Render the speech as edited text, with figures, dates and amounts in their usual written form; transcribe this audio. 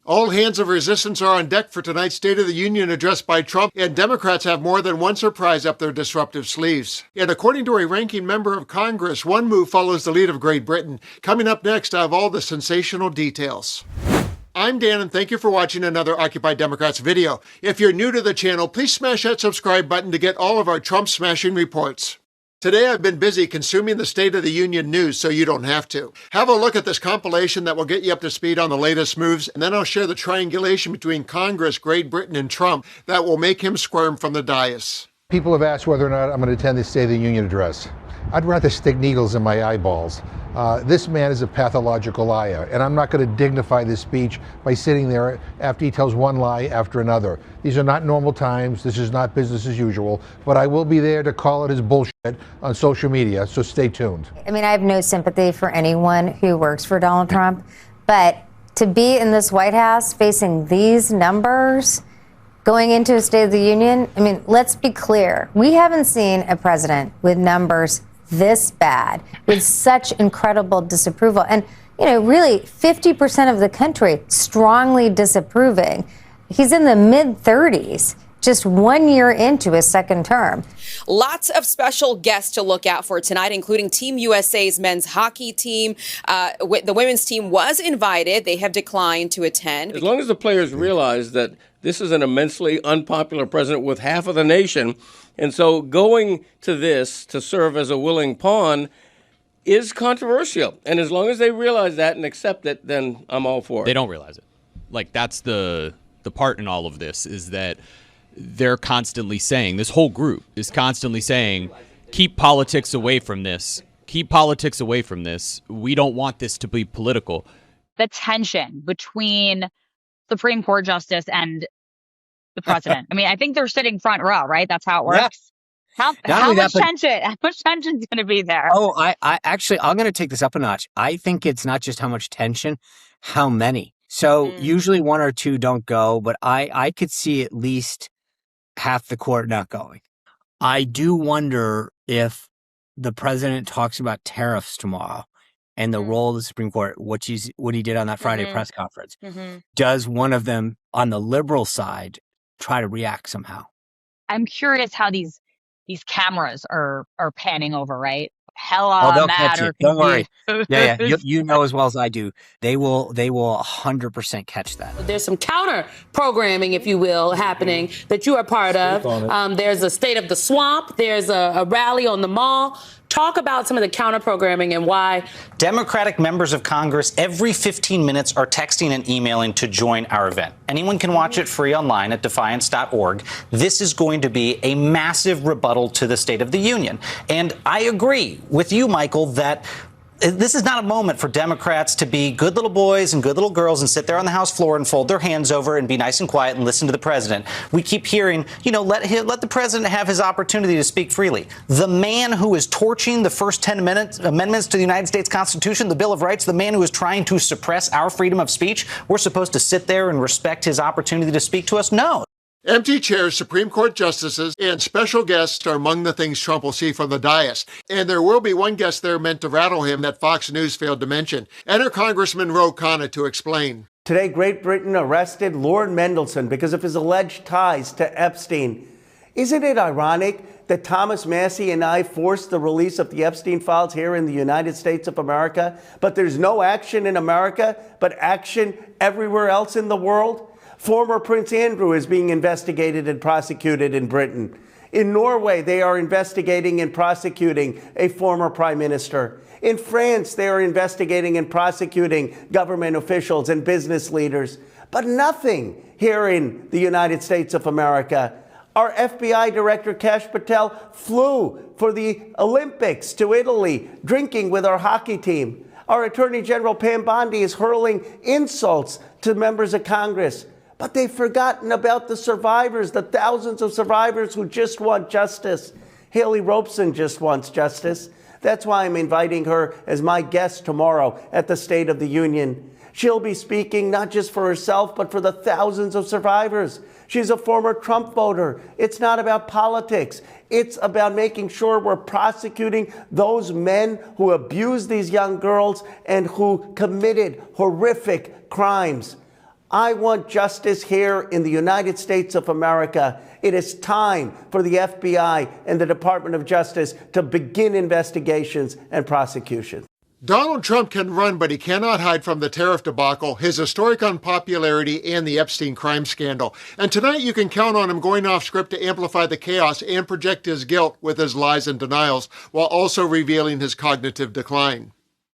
All hands of resistance are on deck for tonight's State of the Union address by Trump, and Democrats have more than one surprise up their disruptive sleeves. And according to a ranking member of Congress, one move follows the lead of Great Britain. Coming up next, I have all the sensational details. I'm Dan, and thank you for watching another Occupy Democrats video. If you're new to the channel, please smash that subscribe button to get all of our Trump-smashing reports. Today I've been busy consuming the State of the Union news so you don't have to. Have a look at this compilation that will get you up to speed on the latest moves, and then I'll share the triangulation between Congress, Great Britain, and Trump that will make him squirm from the dais. People have asked whether or not I'm going to attend the State of the Union address. I'd rather stick needles in my eyeballs. This man is a pathological liar, and I'm not going to dignify this speech by sitting there after he tells one lie after another. These are not normal times. This is not business as usual, but I will be there to call it his bullshit on social media, so stay tuned. I mean, I have no sympathy for anyone who works for Donald Trump, but to be in this White House facing these numbers going into a State of the Union, I mean, let's be clear. We haven't seen a president with numbers this bad, with such incredible disapproval. And, you know, really 50% of the country strongly disapproving. He's in the mid-30s, just 1 year into his second term. Lots of special guests to look out for tonight, including Team USA's men's hockey team. The women's team was invited. They have declined to attend. As long as the players realize that this is an immensely unpopular president with half of the nation, and so going to this to serve as a willing pawn is controversial. And as long as they realize that and accept it, then I'm all for it. They don't realize it. Like, that's the part in all of this, is that they're constantly saying, this whole group is constantly saying, keep politics away from this. Keep politics away from this. We don't want this to be political. The tension between Supreme Court justice and the president. I mean, I think they're sitting front row, right? That's how it works. Yeah. How much tension? How much tension is going to be there? Oh, I actually, I'm going to take this up a notch. I think it's not just how much tension, how many. So usually one or two don't go, but I could see at least half the court not going. I do wonder if the president talks about tariffs tomorrow and the role of the Supreme Court, what he did on that Friday press conference. Does one of them on the liberal side try to react somehow? I'm curious how these cameras are panning over, right? Hella they'll Matt catch you. Don't worry. Yeah. You know as well as I do. They will 100% catch that. There's some counter programming, if you will, happening that you are part of. There's a State of the Swamp. There's a rally on the Mall. Talk about some of the counter programming and why. Democratic members of Congress every 15 minutes are texting and emailing to join our event. Anyone can watch it free online at defiance.org. This is going to be a massive rebuttal to the State of the Union. And I agree with you, Michael, that this is not a moment for Democrats to be good little boys and good little girls and sit there on the House floor and fold their hands over and be nice and quiet and listen to the president. We keep hearing, let the president have his opportunity to speak freely. The man who is torching the first 10 amendments to the United States Constitution, the Bill of Rights, the man who is trying to suppress our freedom of speech, we're supposed to sit there and respect his opportunity to speak to us? No. Empty chairs, Supreme Court justices, and special guests are among the things Trump will see from the dais. And there will be one guest there meant to rattle him that Fox News failed to mention. Enter Congressman Ro Khanna to explain. Today, Great Britain arrested Lord Mendelsohn because of his alleged ties to Epstein. Isn't it ironic that Thomas Massey and I forced the release of the Epstein files here in the United States of America, but there's no action in America, but action everywhere else in the world? Former Prince Andrew is being investigated and prosecuted in Britain. In Norway, they are investigating and prosecuting a former prime minister. In France, they are investigating and prosecuting government officials and business leaders. But nothing here in the United States of America. Our FBI Director Kash Patel flew for the Olympics to Italy, drinking with our hockey team. Our Attorney General Pam Bondi is hurling insults to members of Congress. But they've forgotten about the survivors, the thousands of survivors who just want justice. Haley Robeson just wants justice. That's why I'm inviting her as my guest tomorrow at the State of the Union. She'll be speaking not just for herself, but for the thousands of survivors. She's a former Trump voter. It's not about politics. It's about making sure we're prosecuting those men who abused these young girls and who committed horrific crimes. I want justice here in the United States of America. It is time for the FBI and the Department of Justice to begin investigations and prosecutions. Donald Trump can run, but he cannot hide from the tariff debacle, his historic unpopularity, and the Epstein crime scandal. And tonight you can count on him going off script to amplify the chaos and project his guilt with his lies and denials, while also revealing his cognitive decline.